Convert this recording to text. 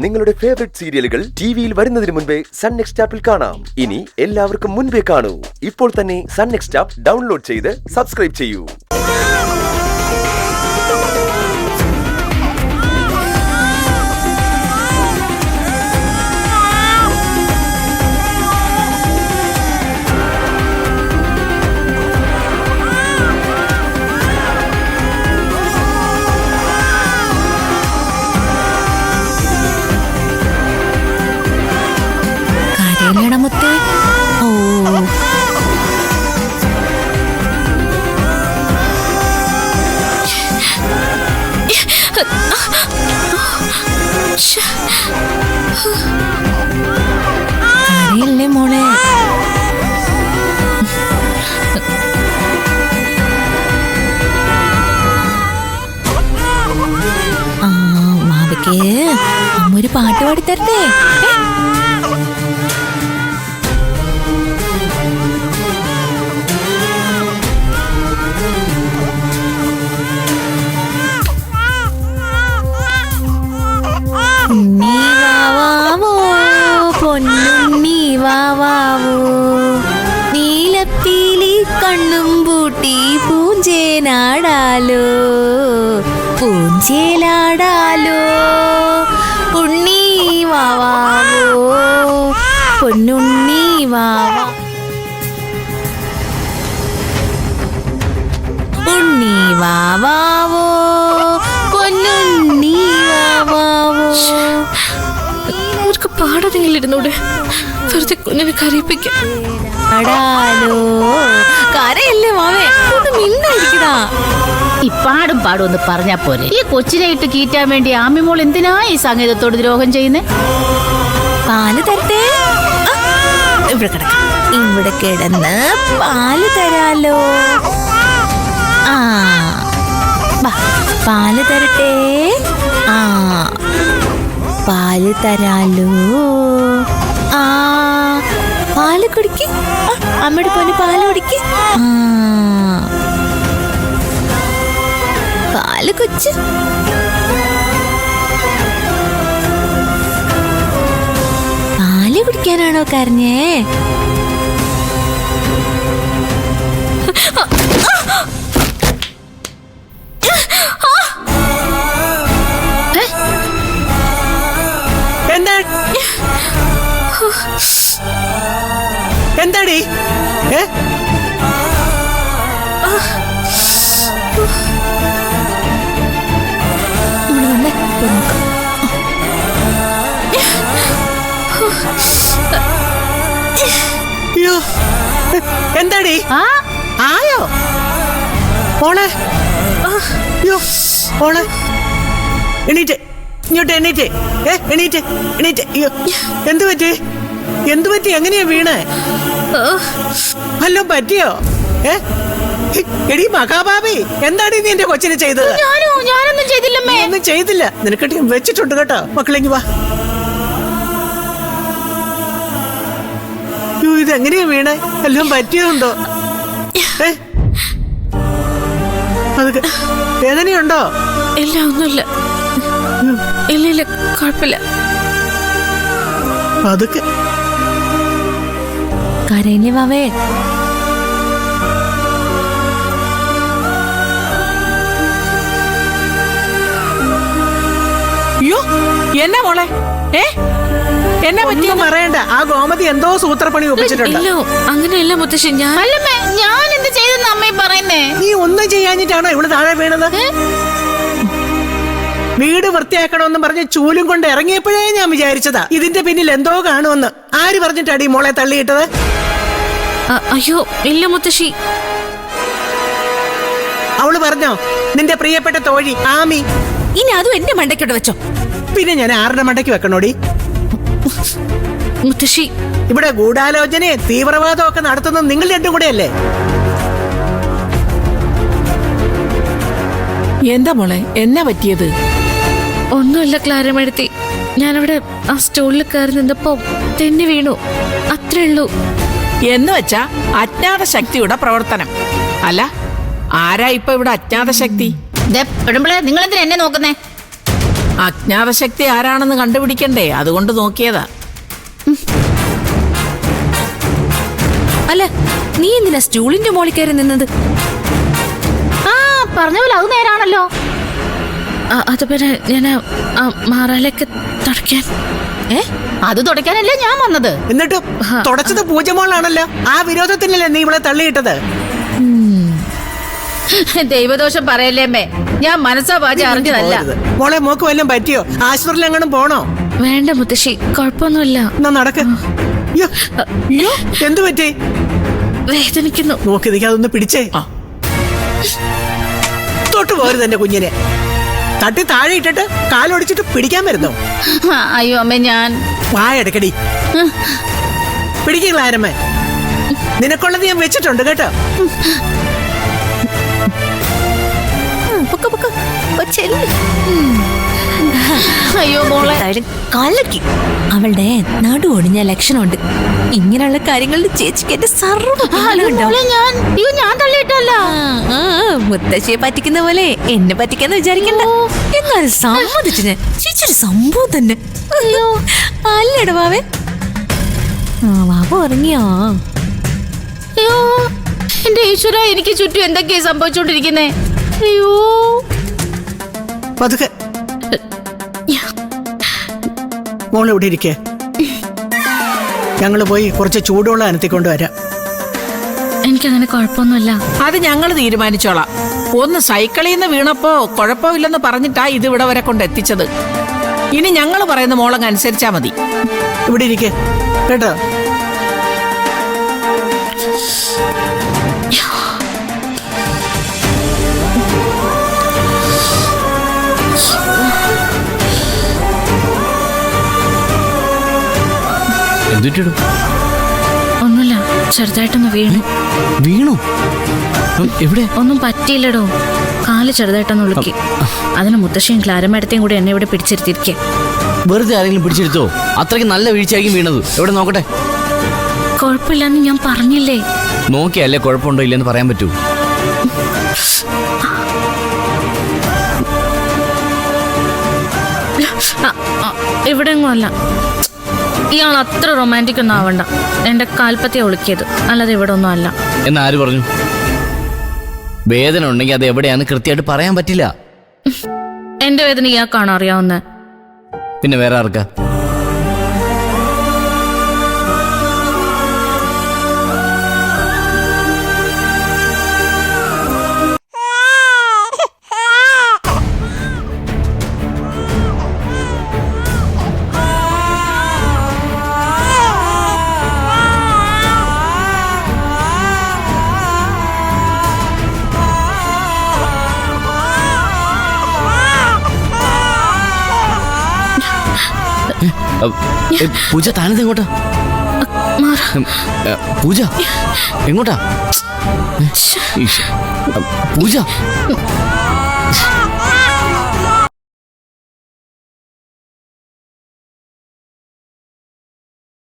നിങ്ങളുടെ ഫേവറേറ്റ് സീരിയലുകൾ ടിവിയിൽ വരുന്നതിന് മുൻപേ സൺ നെക്സ്റ്റ് ആപ്പിൽ കാണാം. ഇനി എല്ലാവർക്കും മുൻപേ കാണൂ. ഇപ്പോൾ തന്നെ സൺ നെക്സ്റ്റ് ആപ്പ് ഡൗൺലോഡ് ചെയ്ത് സബ്സ്ക്രൈബ് ചെയ്യൂ. മുത്തേ ഓ കരയല്ലേ മോളെ. മാവയ്ക്ക് അമ്മ ഒരു പാട്ട് പാടിത്തരട്ടെ. പൊന്നുണ്ണി വാവാവോ നീലപ്പീലി കണ്ണും പൂട്ടി പൂഞ്ചേനാടാലോ പൂഞ്ചേലാടാലോ ഉണ്ണി വാവാവോ പൊന്നുണ്ണി വാവാ ഉണ്ണി വാവാവോ പൊന്നുണ്ണി വാവാവോ. പാടതിരുന്നൂടെ വെറുതെ കുഞ്ഞിനെ കരയിപ്പിക്കാം. കരയല്ലേ മാവേ, ഒന്ന് മിണ്ടായിരിക്കടാ. ഈ പാടും ഒന്ന് പറഞ്ഞാ പോലെ. ഈ കൊച്ചിനെ ഇട്ട് കീറ്റാൻ വേണ്ടി ആമിമോൾ എന്തിനാ ഈ സംഗീതത്തോട് ദ്രോഹം ചെയ്യുന്നേ? പാല് തരട്ടെ. ഇവിടെ കിടക്കാം, ഇവിടെ കിടന്ന് പാല് തരാലോ. ആ പാല് തരട്ടെ. ആ പാല് തരാലോ. ആ പാല് കുടിക്ക്. അമ്മയുടെ പോലെ പാല് കുടിക്ക്. പാല് കൊച്ച്. പാല് കുടിക്കാനാണോ കരഞ്ഞേ? എന്താടി എന്താടി ആയോ മോളെ? മോളെ എണീറ്റ്, ഇങ്ങോട്ട് എണീറ്റ്. എണീറ്റ് എണീറ്റ്. എന്തു പറ്റി? എന്തു പറ്റി? എങ്ങനെയാ വീണേ? വല്ലോ പറ്റിയോ? എടി മഹാഭാവി, എന്താടി നീ എന്റെ കൊച്ചിനെ ചെയ്തത്? ഞാനൊന്നും ചെയ്തില്ലമ്മേ. ഒന്നും ചെയ്തില്ല. നിനക്കട്ടി വെച്ചിട്ടുണ്ട് കേട്ടോ. മക്കളെങ്കി വാ. ഇതെങ്ങനെയാ വീണേ? എല്ലാം പറ്റിയുണ്ടോ? അതൊക്കെ വേദനയുണ്ടോ? ഇല്ല, ഒന്നുമില്ല. ഇല്ല, കുഴപ്പമില്ല. അതൊക്കെ കരയില്ലേ വാവേ? അയ്യോ എന്നാ മോളെ? എന്നെ പറ്റി പറയണ്ട. ആ ഗോമതി എന്തോ സൂത്രപ്പണി ഒപ്പിച്ചിട്ടുണ്ട്. അങ്ങനെയല്ല മുത്തശ്ശി. ഞാൻ എന്ത് ചെയ്തെന്ന് അമ്മയെ പറയുന്നേ? നീ ഒന്നും ചെയ്യാഞ്ഞിട്ടാണോ ഇവിടെ താഴെ വീണത്? വീട് വൃത്തിയാക്കണമെന്ന് പറഞ്ഞ് ചൂലും കൊണ്ട് ഇറങ്ങിയപ്പോഴേ ഞാൻ വിചാരിച്ചതാ ഇതിന്റെ പിന്നിൽ എന്തോ കാണുമെന്ന്. ആര് പറഞ്ഞിട്ടാടി മോളെ തള്ളിയിട്ടത്? അയ്യോ ഇല്ല മുത്തശ്ശി. അവള് പറഞ്ഞോ? നിന്റെ പ്രിയപ്പെട്ട തോഴി ആമി. ഇനി അതും എന്റെ മണ്ടയ്ക്കോട്ട് വെച്ചോ. പിന്നെ ഞാൻ ആരുടെ മണ്ടയ്ക്ക് വെക്കണോടി? മുത്തശ്ശി, ഇവിടെ ഗൂഢാലോചനയും തീവ്രവാദവും ഒക്കെ നടത്തുന്നത് നിങ്ങൾ രണ്ടും കൂടെ അല്ലേ? എന്താ മോളെ, എന്നാ പറ്റിയത്? ഒന്നുമില്ല ക്ലാരമെടുത്തി. ഞാനവിടെ ആ സ്റ്റോളിൽ കയറി നിന്നപ്പോ തെന്നി വീണു, അത്രേ ഉള്ളൂ. എന്ന് വെച്ചാ അജ്ഞാത ശക്തിയുടെ പ്രവർത്തനം. അല്ല, ആരാ ഇപ്പൊ ഇവിടെ അജ്ഞാത ശക്തി? നിങ്ങൾ എന്തിനാ എന്നെ നോക്കുന്നേ? അജ്ഞാത ശക്തി ആരാണെന്ന് കണ്ടുപിടിക്കണ്ടേ, അതുകൊണ്ട് നോക്കിയതാ. അല്ല, നീ എന്തിനാ സ്റ്റൂളിന്റെ മോളിൽ കയറി നിന്നത്? ആ പറഞ്ഞ പോലെ അത് നേരാണല്ലോ. അത് പിന്നെ ഞാൻ മാറാലേക്ക് തുടയ്ക്കാൻ. അത് തുടയ്ക്കാനല്ലേ ഞാൻ വന്നത്. എന്നിട്ടും തുടച്ചത് പൂജമോളാണല്ലോ. ആ വിരോധത്തിനല്ലേ നീ ഇവളെ തള്ളിയിട്ടത്? ദൈവദോഷം പറയല്ലേ അമ്മേ, ഞാൻ മനസ്സാ വാച അറിഞ്ഞതല്ല. മോളെ മോക്ക് വല്ലതും പറ്റിയോ? ആശുപത്രിയിൽ എങ്ങാനും പോണോ? വേണ്ട മുത്തശ്ശി, കുഴപ്പമൊന്നുമില്ല. എന്നാ നടക്ക്. അയ്യോ, എന്തു പറ്റി? വേദനിക്കുന്നു. നോക്കി നിൽക്കാതെ അതൊന്ന് പിടിച്ചേ. തൊട്ട് പോരുത് എന്റെ കുഞ്ഞിനെ. തട്ടി താഴെ ഇട്ടിട്ട് കാലൊടിച്ചിട്ട് പിടിക്കാൻ വരുന്നോ? അയ്യോ അമ്മേ, ഞാൻ വായെടുക്കടി. പിടിക്കുക ആരമ്മേ, നിനക്കുള്ളത് ഞാൻ വെച്ചിട്ടുണ്ട് കേട്ടോ. അയ്യോ മോളെ, കലക്കി. അവളുടെ നടു ഒടിഞ്ഞ ലക്ഷണമുണ്ട്. ഇങ്ങനെയുള്ള കാര്യങ്ങളിൽ ചേച്ചിക്ക് എന്റെ ഞാൻ തള്ളിയിട്ടല്ല. മുത്തശ്ശിയെ പറ്റിക്കുന്ന പോലെ എന്നെ പറ്റിക്കാന്ന് വിചാരിക്കണ്ട. എന്നാലും സമ്മതിച്ചു ഞാൻ. ചേച്ചിയൊരു സംഭവം തന്നെ. അല്ലട വാവേ. വാവ ഉറങ്ങിയോ? അയ്യോ എന്റെ ഈശ്വര, എനിക്ക് ചുറ്റും എന്തൊക്കെയാ സംഭവിച്ചോണ്ടിരിക്കുന്നേ. അയ്യോ പതുക്കെ മോള് ഇവിടെ ഇരിക്കേ. ഞങ്ങള് പോയി കുറച്ച് ചൂടുവെള്ളം അനത്തിക്കൊണ്ട് വരാം. എനിക്കങ്ങനെ കുഴപ്പമൊന്നുമില്ല. അത് ഞങ്ങൾ തീരുമാനിച്ചോളാം. ഒന്ന് സൈക്കിളിൽ നിന്ന് വീണപ്പോ കുഴപ്പമില്ലെന്ന് പറഞ്ഞിട്ടാ ഇത് ഇവിടെ വരെ കൊണ്ടെത്തിച്ചത്. ഇനി ഞങ്ങൾ പറയുന്ന മോളങ്ങ് അനുസരിച്ചാ മതി. ഇവിടെ ഇരിക്കേ കേട്ടോ. ഒന്നുമില്ല, ചെറുതായിട്ടൊന്ന് വീണു. എവിടെ? ഒന്നും പറ്റിയില്ലടോ, കാല് ചെറുതായിട്ടൊന്ന് ഉളുക്കി. അതിന് മുത്തശ്ശിയും ക്ലാരമേടത്തെയും കൂടി എന്നെ ഇവിടെ പിടിച്ചിരുത്തിയിരിക്കേ. വെറുതെ ആരെങ്കിലും പിടിച്ചെടുത്തോ? അത്രയ്ക്ക് നല്ല വീഴ്ചയായിരിക്കും വീണത്. എവിടെ നോക്കട്ടെ. കുഴപ്പമില്ലെന്ന് ഞാൻ പറഞ്ഞില്ലേ. നോക്കിയല്ലേ കുഴപ്പമുണ്ടോ ഇല്ലെന്ന് പറയാൻ പറ്റൂ. ഇവിടെ എങ്ങും അല്ല. ഇയാൾ അത്ര റൊമാൻറ്റിക് ഒന്നും ആവണ്ട. എന്റെ കാൽപ്പത്തിയെ ഒളിക്കിയത്, അല്ലാതെ ഇവിടെ ഒന്നും അല്ല. എന്ന് ആര് പറഞ്ഞു? വേദന ഉണ്ടെങ്കിൽ അത് എവിടെയാന്ന് കൃത്യമായിട്ട് പറയാൻ പറ്റില്ല. എന്റെ വേദന ഇയാൾക്കാണോ അറിയാവുന്നത്? പിന്നെ വേറെ ആർക്കാ? പൂജ, താനത് എങ്ങോട്ടാ? പൂജ എങ്ങോട്ടാ? പൂജ